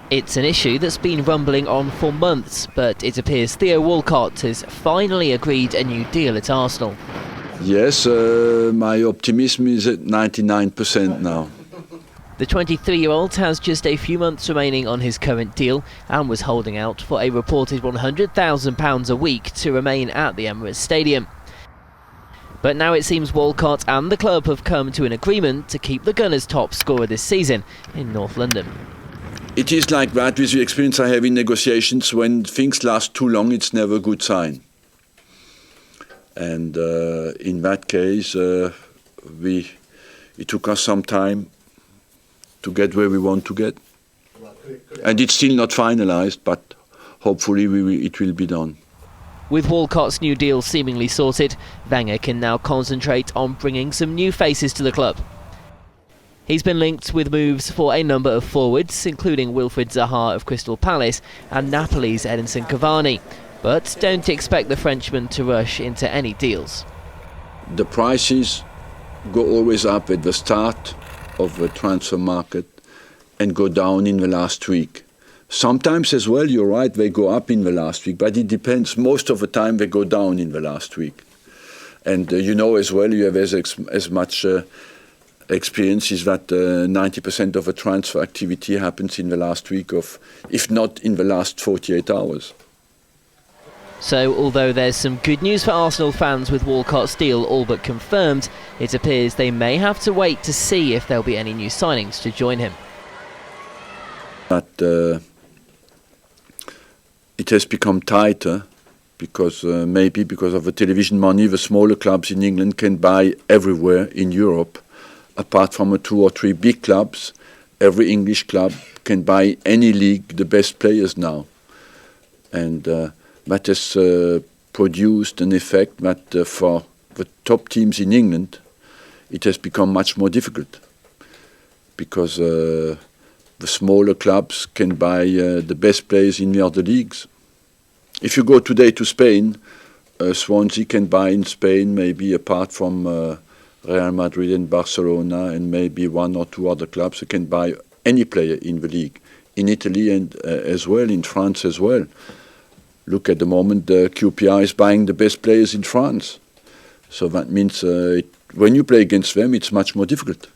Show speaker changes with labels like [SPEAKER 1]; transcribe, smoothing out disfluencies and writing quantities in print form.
[SPEAKER 1] It's an issue that's been rumbling on for months, but it appears Theo Walcott has finally agreed a new deal at Arsenal.
[SPEAKER 2] Yes, my optimism is at 99% now.
[SPEAKER 1] The 23-year-old has just a few months remaining on his current deal and was holding out for a reported £100,000 a week to remain at the Emirates Stadium. But now it seems Walcott and the club have come to an agreement to keep the Gunners' top scorer this season in North London.
[SPEAKER 2] It is like that with the experience I have in negotiations. When things last too long, it's never a good sign. And in that case, it took us some time to get where we want to get. And it's still not finalised, but hopefully it will be done.
[SPEAKER 1] With Walcott's new deal seemingly sorted, Wenger can now concentrate on bringing some new faces to the club. He's been linked with moves for a number of forwards, including Wilfried Zaha of Crystal Palace and Napoli's Edinson Cavani. But don't expect the Frenchman to rush into any deals.
[SPEAKER 2] The prices go always up at the start of the transfer market and go down in the last week. Sometimes as well, you're right, they go up in the last week, but it depends. Most of the time they go down in the last week. And you know as well, you have as much experience is that 90% of the transfer activity happens in the last week of, if not in the last 48 hours.
[SPEAKER 1] So, although there's some good news for Arsenal fans with Walcott's deal all but confirmed, it appears they may have to wait to see if there'll be any new signings to join him.
[SPEAKER 2] But it has become tighter because maybe because of the television money, the smaller clubs in England can buy everywhere in Europe. Apart from the 2 or 3 big clubs, every English club can buy any league the best players now. And that has produced an effect that for the top teams in England, it has become much more difficult. Because the smaller clubs can buy the best players in the other leagues. If you go today to Spain, Swansea can buy in Spain, maybe apart from Real Madrid and Barcelona and maybe 1 or 2 other clubs, who can buy any player in the league. In Italy and as well, in France as well. Look at the moment, QPR is buying the best players in France. So that means when you play against them, it's much more difficult.